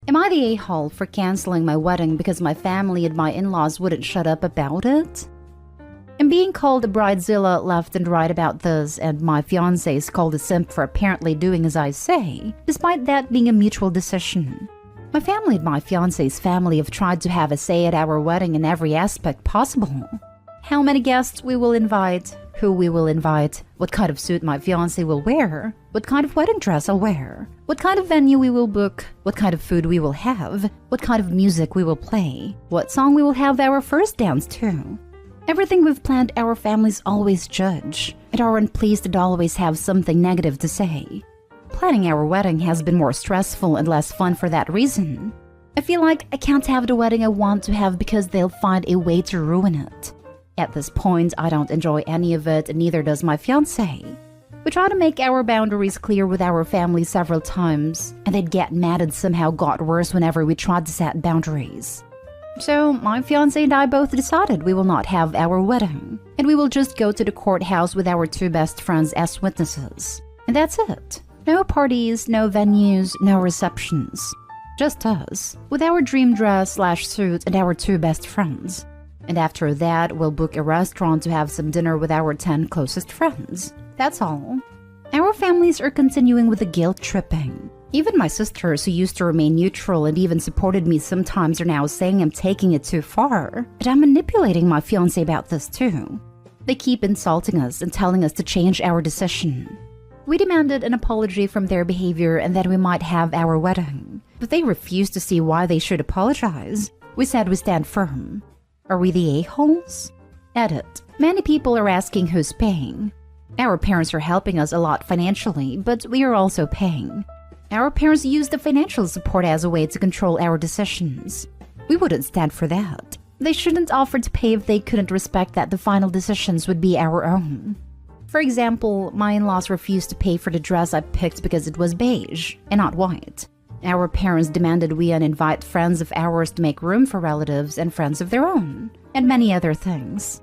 Am I the a-hole for canceling my wedding because my family and my in-laws wouldn't shut up about it? I'm being called a bridezilla left and right about this, and my fiancé is called a simp for apparently doing as I say, despite that being a mutual decision. My family and my fiancé's family have tried to have a say at our wedding in every aspect possible. How many guests we will invite, who we will invite, what kind of suit my fiancé will wear, what kind of wedding dress I'll wear, what kind of venue we will book, what kind of food we will have, what kind of music we will play, what song we will have our first dance to. Everything we've planned our families always judge, and aren't pleased and always have something negative to say. Planning our wedding has been more stressful and less fun for that reason. I feel like I can't have the wedding I want to have because they'll find a way to ruin it. At this point, I don't enjoy any of it, and neither does my fiancé. We try to make our boundaries clear with our family several times, and they'd get mad and somehow got worse whenever we tried to set boundaries. So, my fiancé and I both decided we will not have our wedding, and we will just go to the courthouse with our two best friends as witnesses. And that's it. No parties, no venues, no receptions. Just us, with our dream dress/suit and our two best friends. And after that, we'll book a restaurant to have some dinner with our 10 closest friends. That's all. Our families are continuing with the guilt tripping. Even my sisters, who used to remain neutral and even supported me sometimes, are now saying I'm taking it too far. But I'm manipulating my fiancé about this too. They keep insulting us and telling us to change our decision. We demanded an apology from their behavior and that we might have our wedding. But they refused to see why they should apologize. We said we stand firm. Are we the a-holes? Edit. Many people are asking who's paying. Our parents are helping us a lot financially, but we are also paying. Our parents use the financial support as a way to control our decisions. We wouldn't stand for that. They shouldn't offer to pay if they couldn't respect that the final decisions would be our own. For example, my in-laws refused to pay for the dress I picked because it was beige and not white. Our parents demanded we uninvite friends of ours to make room for relatives and friends of their own, and many other things.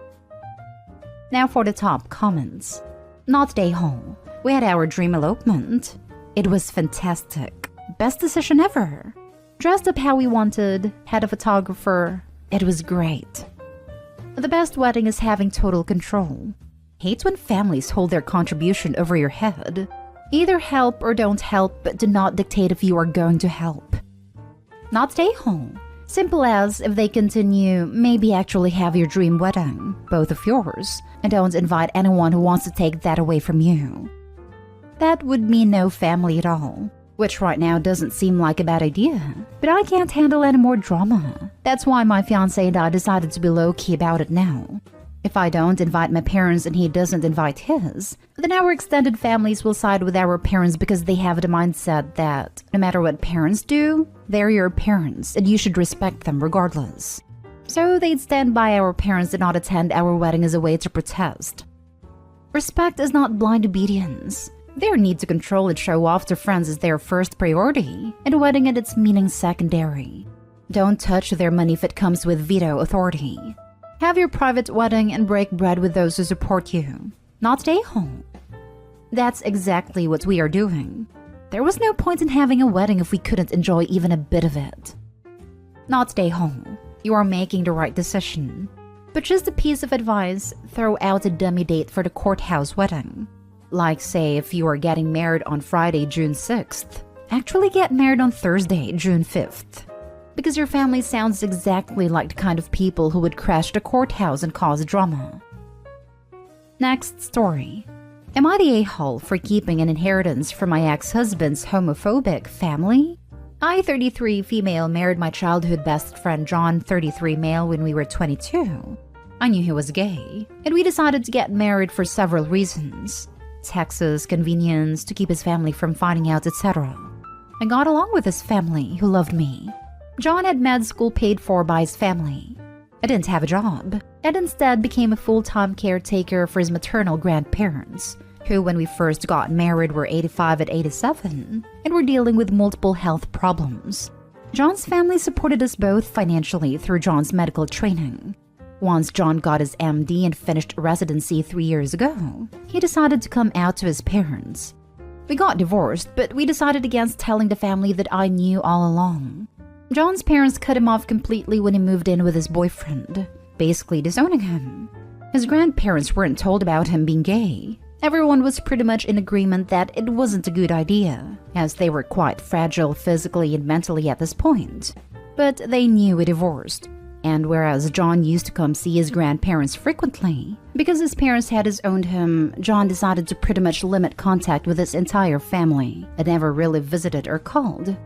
Now for the top comments. Not day home. We had our dream elopement. It was fantastic. Best decision ever. Dressed up how we wanted, had a photographer. It was great. The best wedding is having total control. Hate when families hold their contribution over your head. Either help or don't help, but do not dictate if you are going to help. Not stay home. Simple as, if they continue, maybe actually have your dream wedding, both of yours, and don't invite anyone who wants to take that away from you. That would mean no family at all, which right now doesn't seem like a bad idea. But I can't handle any more drama. That's why my fiancé and I decided to be low-key about it now. If I don't invite my parents and he doesn't invite his, then our extended families will side with our parents because they have the mindset that no matter what parents do, they're your parents and you should respect them regardless. So they'd stand by our parents and not attend our wedding as a way to protest. Respect is not blind obedience. Their need to control and show off to friends is their first priority, and a wedding and its meaning secondary. Don't touch their money if it comes with veto authority. Have your private wedding and break bread with those who support you. Not stay home. That's exactly what we are doing. There was no point in having a wedding if we couldn't enjoy even a bit of it. Not stay home. You are making the right decision. But just a piece of advice, throw out a dummy date for the courthouse wedding. Like say if you are getting married on Friday, June 6th, actually get married on Thursday, June 5th. Because your family sounds exactly like the kind of people who would crash the courthouse and cause drama. Next story. Am I the a-hole for keeping an inheritance from my ex-husband's homophobic family? I, 33, female, married my childhood best friend John, 33, male, when we were 22. I knew he was gay, and we decided to get married for several reasons. Taxes, convenience, to keep his family from finding out, etc. I got along with his family, who loved me. John had med school paid for by his family. I didn't have a job, and instead became a full-time caretaker for his maternal grandparents, who when we first got married were 85 and 87, and were dealing with multiple health problems. John's family supported us both financially through John's medical training. Once John got his MD and finished residency 3 years ago, he decided to come out to his parents. We got divorced, but we decided against telling the family that I knew all along. John's parents cut him off completely when he moved in with his boyfriend, basically disowning him. His grandparents weren't told about him being gay. Everyone was pretty much in agreement that it wasn't a good idea, as they were quite fragile physically and mentally at this point. But they knew he divorced. And whereas John used to come see his grandparents frequently, because his parents had disowned him, John decided to pretty much limit contact with his entire family and never really visited or called.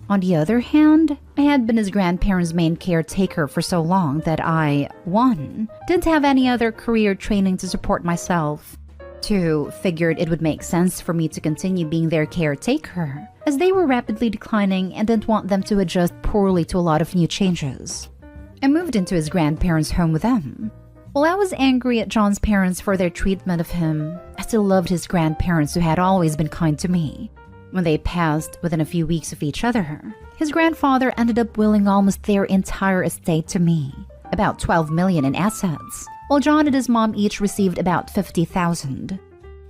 On the other hand, I had been his grandparents' main caretaker for so long that I, 1, didn't have any other career training to support myself. 2, figured it would make sense for me to continue being their caretaker, as they were rapidly declining and didn't want them to adjust poorly to a lot of new changes. I moved into his grandparents' home with them. While I was angry at John's parents for their treatment of him, I still loved his grandparents who had always been kind to me. When they passed within a few weeks of each other, his grandfather ended up willing almost their entire estate to me, about $12 million in assets, while John and his mom each received about $50,000.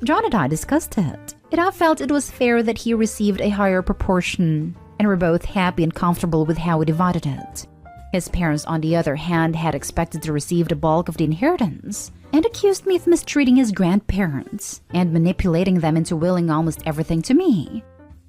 John and I discussed it, and I felt it was fair that he received a higher proportion, and were both happy and comfortable with how we divided it. His parents, on the other hand, had expected to receive the bulk of the inheritance and accused me of mistreating his grandparents and manipulating them into willing almost everything to me.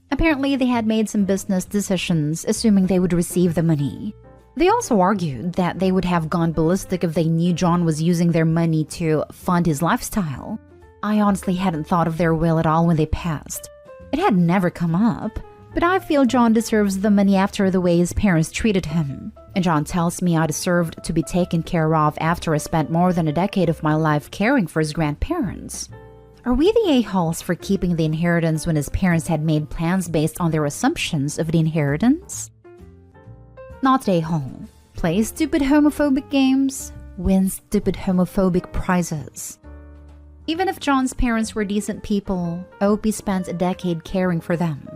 Apparently, they had made some business decisions, assuming they would receive the money. They also argued that they would have gone ballistic if they knew John was using their money to fund his lifestyle. I honestly hadn't thought of their will at all when they passed. It had never come up, but I feel John deserves the money after the way his parents treated him. And John tells me I deserved to be taken care of after I spent more than a decade of my life caring for his grandparents. Are we the a-holes for keeping the inheritance when his parents had made plans based on their assumptions of the inheritance? Not a-hole. Play stupid homophobic games, win stupid homophobic prizes. Even if John's parents were decent people, Opie spent a decade caring for them.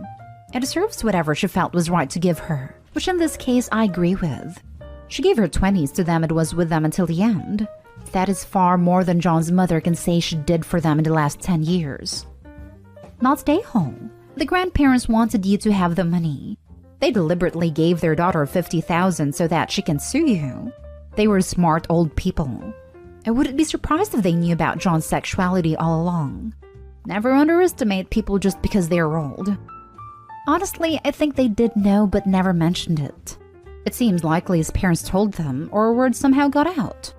It deserves whatever she felt was right to give her, which in this case I agree with. She gave her 20s to them and was with them until the end. That is far more than John's mother can say she did for them in the last 10 years. Not stay home. The grandparents wanted you to have the money. They deliberately gave their daughter $50,000 so that she can sue you. They were smart old people. I wouldn't be surprised if they knew about John's sexuality all along. Never underestimate people just because they are old. Honestly, I think they did know but never mentioned it. It seems likely his parents told them, or word somehow got out.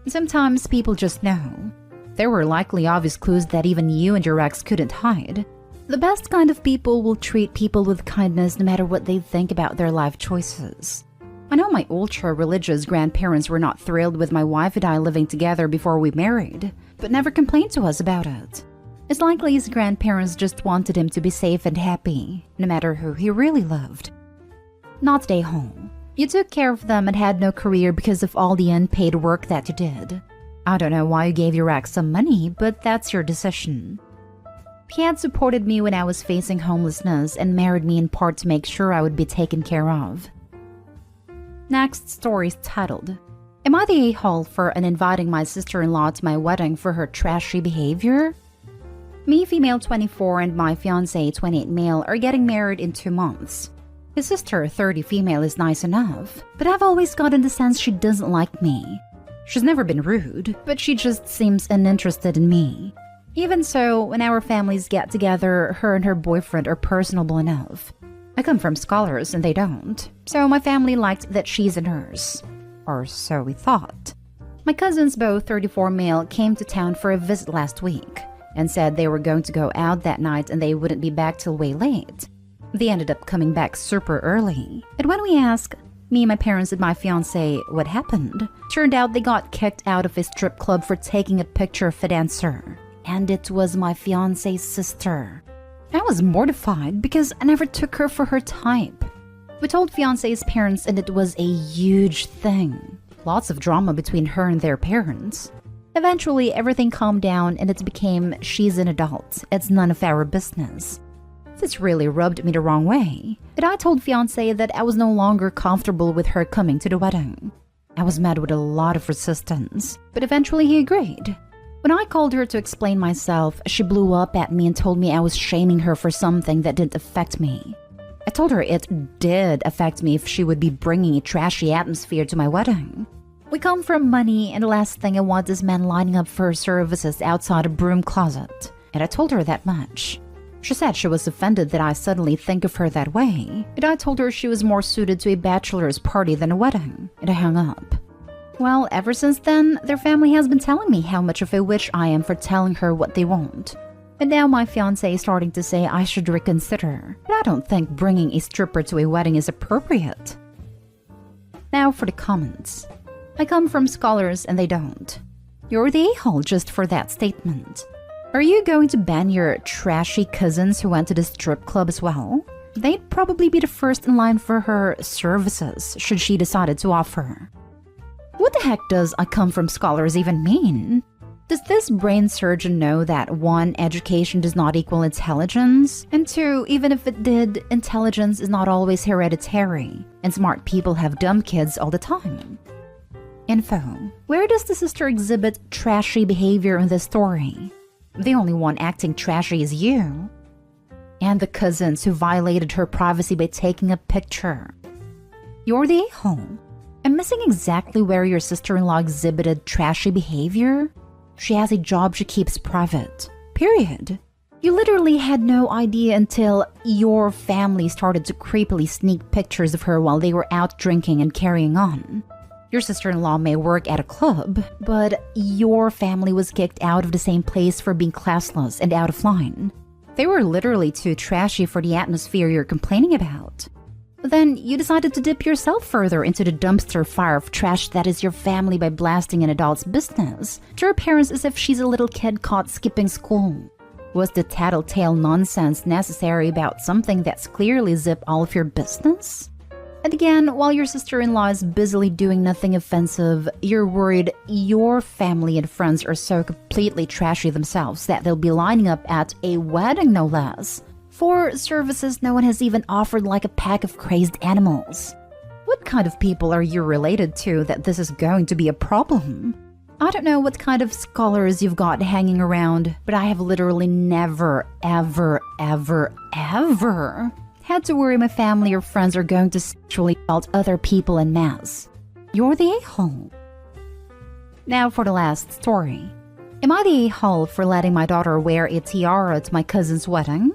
Sometimes people just know. There were likely obvious clues that even you and your ex couldn't hide. The best kind of people will treat people with kindness no matter what they think about their life choices. I know my ultra-religious grandparents were not thrilled with my wife and I living together before we married, but never complained to us about it. It's likely his grandparents just wanted him to be safe and happy, no matter who he really loved. Not stay home. You took care of them and had no career because of all the unpaid work that you did. I don't know why you gave your ex some money, but that's your decision. He had supported me when I was facing homelessness and married me in part to make sure I would be taken care of. Next story is titled, Am I the a-hole for uninviting my sister-in-law to my wedding for her trashy behavior? Me, female 24, and my fiancé, 28 male, are getting married in 2 months. His sister, 30 female, is nice enough, but I've always gotten the sense she doesn't like me. She's never been rude, but she just seems uninterested in me. Even so, when our families get together, her and her boyfriend are personable enough. I come from scholars and they don't, so my family liked that she's a nurse. Or so we thought. My cousins, both 34 male, came to town for a visit last week and said they were going to go out that night and they wouldn't be back till way late. They ended up coming back super early. And when we asked, me, my parents, and my fiancé, what happened, turned out they got kicked out of a strip club for taking a picture of a dancer. And it was my fiancé's sister. I was mortified because I never took her for her type. We told fiancé's parents and it was a huge thing. Lots of drama between her and their parents. Eventually, everything calmed down and it became she's an adult. It's none of our business. This really rubbed me the wrong way. But I told fiancé that I was no longer comfortable with her coming to the wedding. I was met with a lot of resistance, but eventually he agreed. When I called her to explain myself, she blew up at me and told me I was shaming her for something that didn't affect me. I told her it did affect me if she would be bringing a trashy atmosphere to my wedding. We come from money, and the last thing I want is men lining up for services outside a broom closet. And I told her that much. She said she was offended that I suddenly think of her that way, and I told her she was more suited to a bachelor's party than a wedding, and I hung up. Well, ever since then, their family has been telling me how much of a witch I am for telling her what they want. And now my fiancé is starting to say I should reconsider, but I don't think bringing a stripper to a wedding is appropriate. Now for the comments. I come from scholars and they don't. You're the a-hole just for that statement. Are you going to ban your trashy cousins who went to the strip club as well? They'd probably be the first in line for her services should she decided to offer. What the heck does I come from scholars even mean? Does this brain surgeon know that 1, education does not equal intelligence? And 2, even if it did, intelligence is not always hereditary, and smart people have dumb kids all the time. Info. Where does the sister exhibit trashy behavior in this story? The only one acting trashy is you. And the cousins who violated her privacy by taking a picture. You're the a-hole. I'm missing exactly where your sister-in-law exhibited trashy behavior. She has a job she keeps private. Period. You literally had no idea until your family started to creepily sneak pictures of her while they were out drinking and carrying on. Your sister-in-law may work at a club, but your family was kicked out of the same place for being classless and out of line. They were literally too trashy for the atmosphere you're complaining about. Then you decided to dip yourself further into the dumpster fire of trash that is your family by blasting an adult's business to her parents as if she's a little kid caught skipping school. Was the tattletale nonsense necessary about something that's clearly zip all of your business? And again, while your sister-in-law is busily doing nothing offensive, you're worried your family and friends are so completely trashy themselves that they'll be lining up at a wedding, no less, for services no one has even offered, like a pack of crazed animals. What kind of people are you related to that this is going to be a problem? I don't know what kind of scholars you've got hanging around, but I have literally never, ever, ever, ever had to worry my family or friends are going to sexually assault other people en masse. You're the a-hole. Now for the last story. Am I the a-hole for letting my daughter wear a tiara to my cousin's wedding?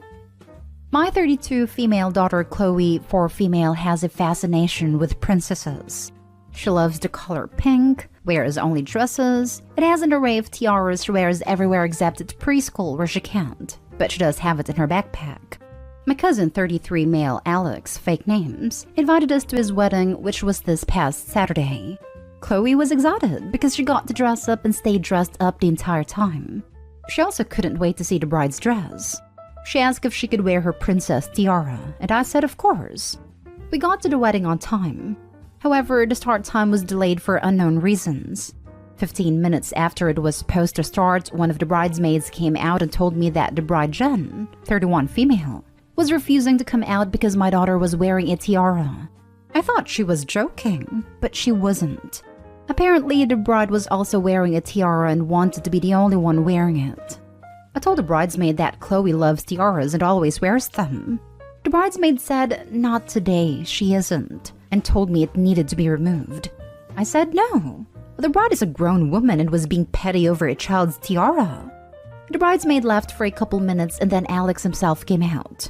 My 32 female daughter Chloe, 4 female, has a fascination with princesses. She loves the color pink, wears only dresses, and has an array of tiaras she wears everywhere except at preschool where she can't, but she does have it in her backpack. My cousin 33 male Alex, fake names, invited us to his wedding, which was this past Saturday. Chloe was excited because she got to dress up and stay dressed up the entire time. She also couldn't wait to see the bride's dress. She asked if she could wear her princess tiara, and I said of course. We got to the wedding on time. However, the start time was delayed for unknown reasons. 15 minutes after it was supposed to start, one of the bridesmaids came out and told me that the bride Jen, 31 female, was refusing to come out because my daughter was wearing a tiara. I thought she was joking, but she wasn't. Apparently, the bride was also wearing a tiara and wanted to be the only one wearing it. I told the bridesmaid that Chloe loves tiaras and always wears them. The bridesmaid said, not today, she isn't, and told me it needed to be removed. I said no. The bride is a grown woman and was being petty over a child's tiara. The bridesmaid left for a couple minutes and then Alex himself came out.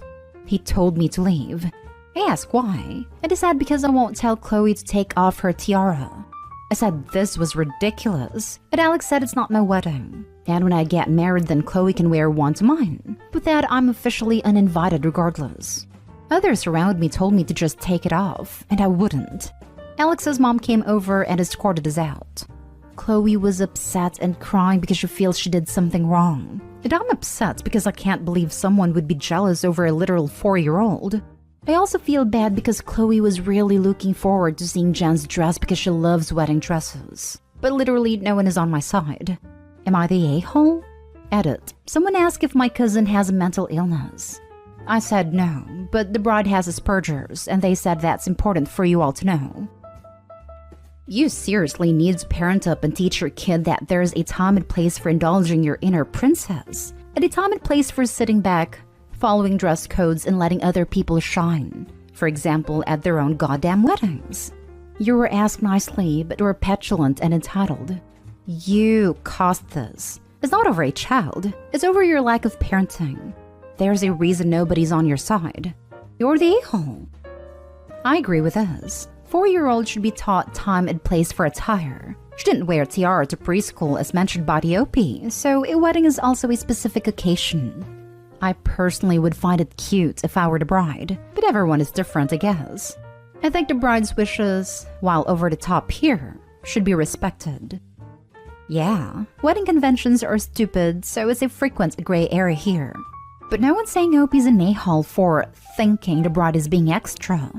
He told me to leave. I asked why, and he said because I won't tell Chloe to take off her tiara. I said this was ridiculous, and Alex said it's not my wedding, and when I get married then Chloe can wear one to mine. With that, I'm officially uninvited regardless. Others around me told me to just take it off, and I wouldn't. Alex's mom came over and escorted us out. Chloe was upset and crying because she feels she did something wrong. And I'm upset because I can't believe someone would be jealous over a literal 4-year-old. I also feel bad because Chloe was really looking forward to seeing Jen's dress because she loves wedding dresses. But literally no one is on my side. Am I the a-hole? Edit. Someone asked if my cousin has a mental illness. I said no, but the bride has Asperger's, and they said that's important for you all to know. You seriously need to parent up and teach your kid that there's a time and place for indulging your inner princess, and a time and place for sitting back, following dress codes and letting other people shine. For example, at their own goddamn weddings. You were asked nicely, but were petulant and entitled. You caused this. It's not over a child. It's over your lack of parenting. There's a reason nobody's on your side. You're the a-hole. I agree with this. 4-year-olds should be taught time and place for attire. She didn't wear a tiara to preschool as mentioned by the OP, so a wedding is also a specific occasion. I personally would find it cute if I were the bride, but everyone is different, I guess. I think the bride's wishes, while over the top here, should be respected. Yeah, wedding conventions are stupid, so it's a frequent gray area here. But no one's saying OP's an a-hole for thinking the bride is being extra.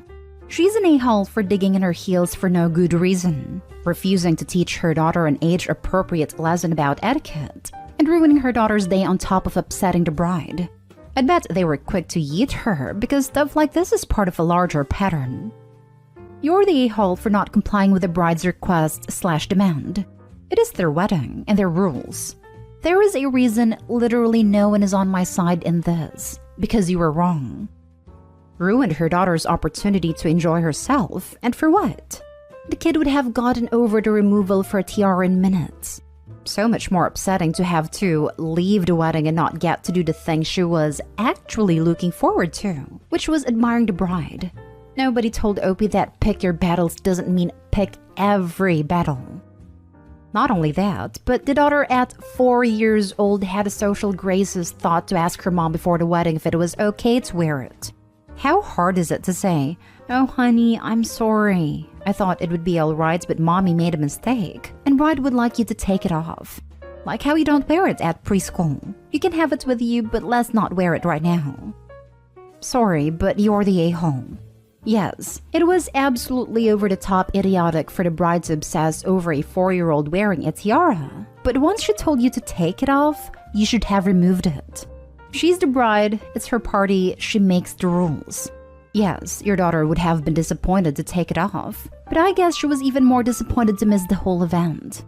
She's an a-hole for digging in her heels for no good reason, refusing to teach her daughter an age-appropriate lesson about etiquette, and ruining her daughter's day on top of upsetting the bride. I'd bet they were quick to yeet her because stuff like this is part of a larger pattern. You're the a-hole for not complying with the bride's request/demand. It is their wedding and their rules. There is a reason literally no one is on my side in this, because you were wrong. Ruined her daughter's opportunity to enjoy herself, and for what? The kid would have gotten over the removal for a tiara in minutes. So much more upsetting to have to leave the wedding and not get to do the thing she was actually looking forward to, which was admiring the bride. Nobody told Opie that pick your battles doesn't mean pick every battle. Not only that, but the daughter at 4 years old had a social graces thought to ask her mom before the wedding if it was okay to wear it. How hard is it to say, "Oh honey, I'm sorry. I thought it would be alright, but mommy made a mistake, and bride would like you to take it off." Like how you don't wear it at preschool. You can have it with you, but let's not wear it right now. Sorry, but you're the a-hole. Yes, it was absolutely over-the-top idiotic for the bride to obsess over a 4-year-old wearing a tiara. But once she told you to take it off, you should have removed it. She's the bride, it's her party, she makes the rules. Yes, your daughter would have been disappointed to take it off, but I guess she was even more disappointed to miss the whole event.